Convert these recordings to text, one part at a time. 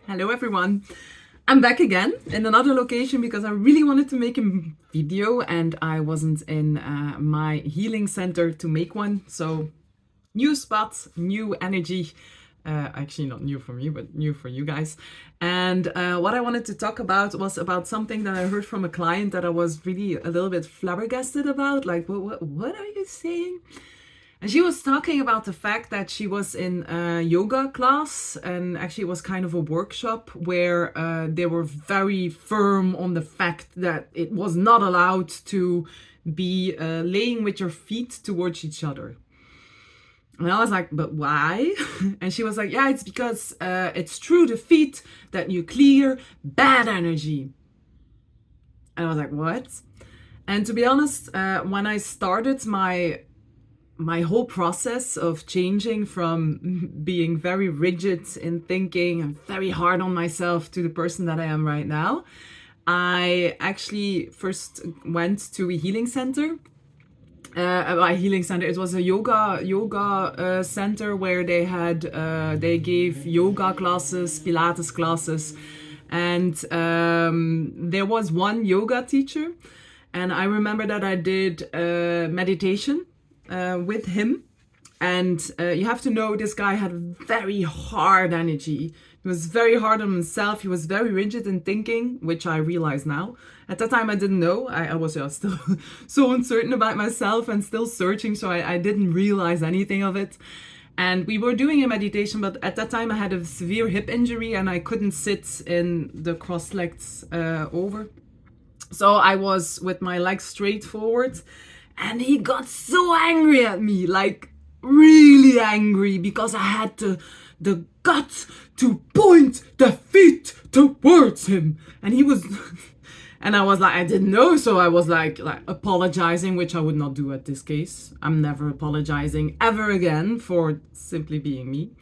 Hello everyone. I'm back again in another location because I really wanted to make a video and I wasn't in my healing center to make one. So new spot, new energy. Actually not new for me, but new for you guys. And what I wanted to talk about was about something that I heard from a client that I was really a little bit flabbergasted about. Like, what are you saying? And she was talking about the fact that she was in a yoga class, and actually it was kind of a workshop where they were very firm on the fact that it was not allowed to be laying with your feet towards each other. And I was like, but why? And she was like, yeah, it's because it's through the feet that you clear bad energy. And I was like, what? And to be honest, when I started my whole process of changing from being very rigid in thinking and very hard on myself to the person that I am right now, I actually first went to a healing center. A healing center. It was a yoga center where they gave yoga classes, Pilates classes, and there was one yoga teacher, and I remember that I did meditation with him. And you have to know this guy had very hard energy. He was very hard on himself. He was very rigid in thinking, which I realize now. At that time, I didn't know. I was still so uncertain about myself and still searching, so I didn't realize anything of it. And we were doing a meditation, but at that time I had a severe hip injury and I couldn't sit in the cross-legs over. So I was with my legs straight forward, and he got so angry at me, like really angry, because I had the guts to point the feet towards him. And he was, and I was like, I didn't know, so I was like apologizing, which I would not do at this case. I'm never apologizing ever again for simply being me.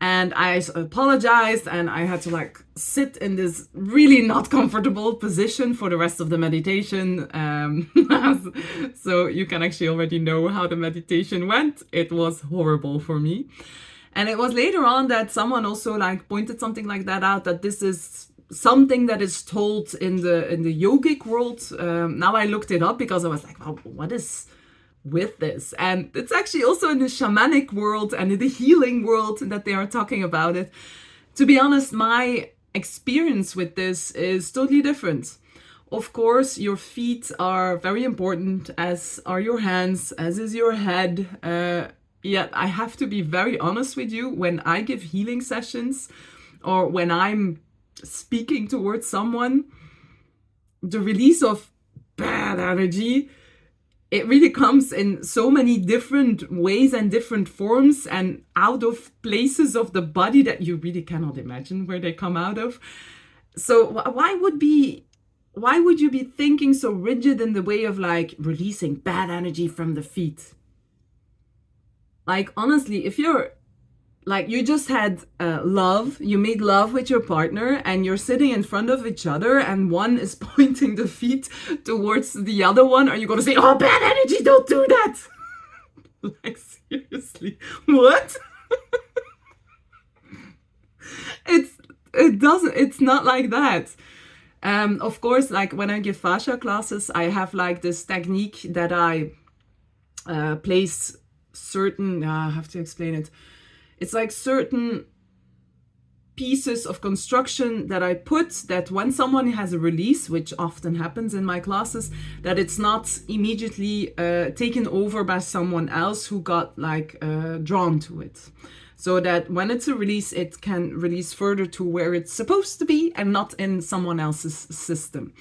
And I apologized, and I had to like sit in this really not comfortable position for the rest of the meditation. So you can actually already know how the meditation went. It was horrible for me. And it was later on that someone also like pointed something like that out, that this is something that is told in the yogic world. Now I looked it up because I was like, oh, what is with this? And it's actually also in the shamanic world and in the healing world that they are talking about it. To be honest, my experience with this is totally different. Of course, your feet are very important, as are your hands, as is your head. Yet I have to be very honest with you, when I give healing sessions or when I'm speaking towards someone, the release of bad energy, it really comes in so many different ways and different forms and out of places of the body that you really cannot imagine where they come out of. So why would you be thinking so rigid in the way of like releasing bad energy from the feet? Like, honestly, if you're like, you just had you made love with your partner and you're sitting in front of each other and one is pointing the feet towards the other one, are you going to say, oh, bad energy, don't do that? Like, seriously, what? It's not like that. Of course, like when I give fascia classes, I have like this technique that I place certain, I have to explain it. It's like certain pieces of construction that I put, that when someone has a release, which often happens in my classes, that it's not immediately taken over by someone else who got like drawn to it. So that when it's a release, it can release further to where it's supposed to be and not in someone else's system.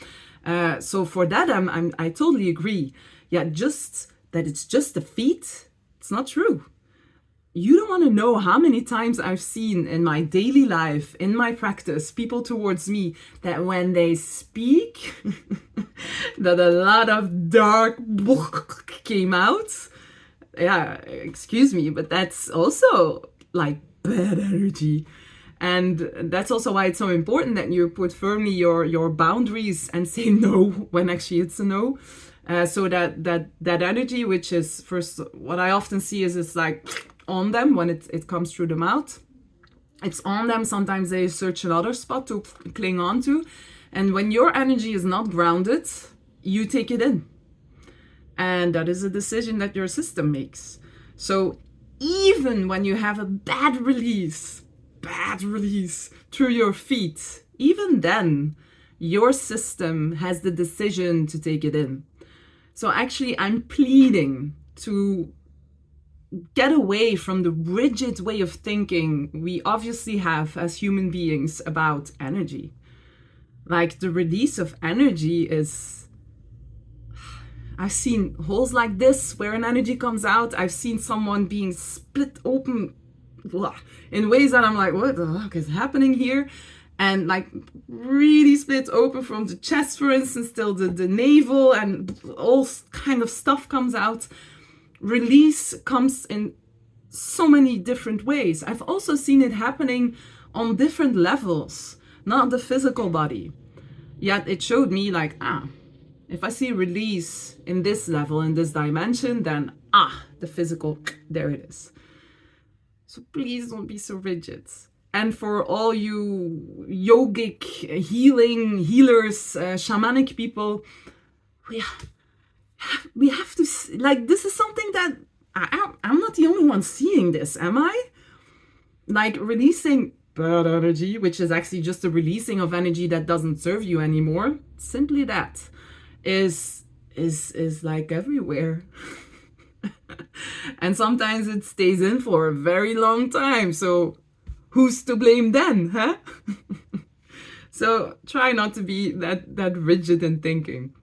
So for that, I totally agree. Yeah, just that it's just the feet, it's not true. You don't want to know how many times I've seen in my daily life, in my practice, people towards me, that when they speak, that a lot of dark came out. Yeah, excuse me, but that's also like bad energy. And that's also why it's so important that you put firmly your boundaries and say no when actually it's a no. So that energy, which is first, what I often see is it's like on them when it comes through the mouth. It's on them. Sometimes they search another spot to cling on to. And when your energy is not grounded, you take it in. And that is a decision that your system makes. So even when you have a bad release through your feet, even then, your system has the decision to take it in. So actually, I'm pleading to get away from the rigid way of thinking we obviously have as human beings about energy. Like, the release of energy is... I've seen holes like this where an energy comes out. I've seen someone being split open in ways that I'm like, what the fuck is happening here? And like really split open from the chest, for instance, till the navel, and all kind of stuff comes out. Release comes in so many different ways. I've also seen it happening on different levels, not the physical body. Yet it showed me like, if I see release in this level, in this dimension, then the physical, there it is. So please don't be so rigid. And for all you yogic, healers, shamanic people, we have to, like, this is something that I'm not the only one seeing this, am I? Like, releasing bad energy, which is actually just a releasing of energy that doesn't serve you anymore. Simply that is like everywhere. And sometimes it stays in for a very long time. So who's to blame then, huh? So try not to be that rigid in thinking.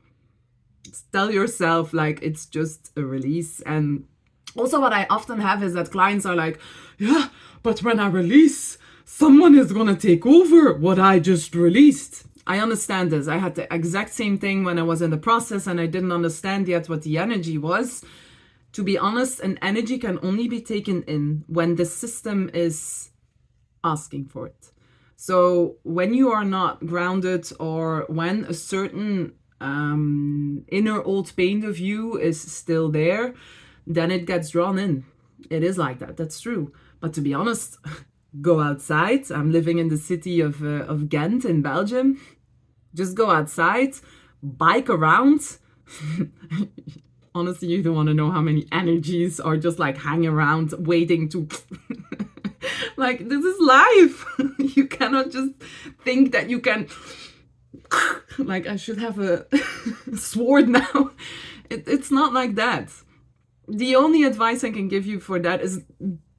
Tell yourself like it's just a release. And also what I often have is that clients are like, yeah, but when I release, someone is gonna take over what I just released. I understand this. I had the exact same thing when I was in the process and I didn't understand yet what the energy was. To be honest, an energy can only be taken in when the system is asking for it. So when you are not grounded, or when a certain inner old pain of you is still there, then it gets drawn in. It is like that. That's true. But to be honest, go outside. I'm living in the city of Ghent in Belgium. Just go outside, bike around. Honestly, you don't want to know how many energies are just like hanging around waiting to... Like, this is life. You cannot just think that you can... Like, I should have a sword now. It's not like that. The only advice I can give you for that is,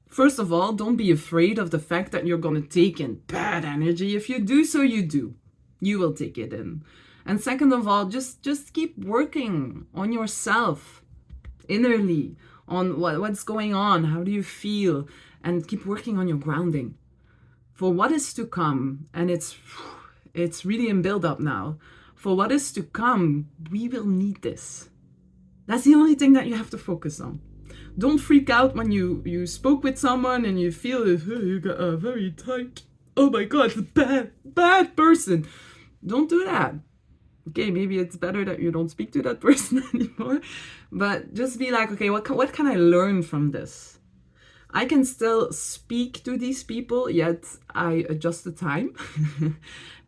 first of all, don't be afraid of the fact that you're going to take in bad energy. If you do so, you do. You will take it in. And second of all, just keep working on yourself innerly, on what's going on, how do you feel, and keep working on your grounding for what is to come. And it's really in build-up now. For what is to come, we will need this. That's the only thing that you have to focus on. Don't freak out when you spoke with someone and you feel you got a very tight, oh my God, bad person. Don't do that. Okay, maybe it's better that you don't speak to that person anymore. But just be like, okay, what can I learn from this? I can still speak to these people, yet I adjust the time.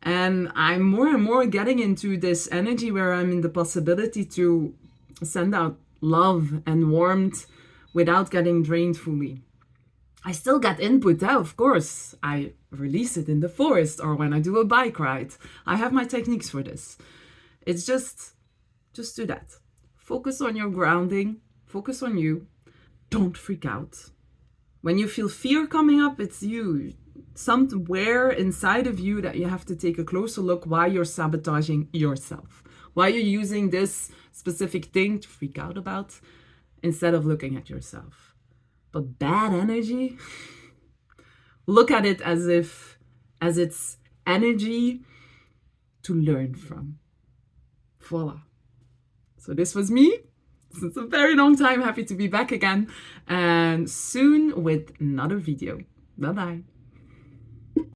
And I'm more and more getting into this energy where I'm in the possibility to send out love and warmth without getting drained fully. I still get input, of course. I release it in the forest or when I do a bike ride. I have my techniques for this. It's just do that. Focus on your grounding. Focus on you. Don't freak out. When you feel fear coming up, it's you. Somewhere inside of you that you have to take a closer look why you're sabotaging yourself. Why you're using this specific thing to freak out about instead of looking at yourself. But bad energy, look at it as it's energy to learn from. Voila. So this was me. Since a very long time, happy to be back again, and soon with another video. Bye bye.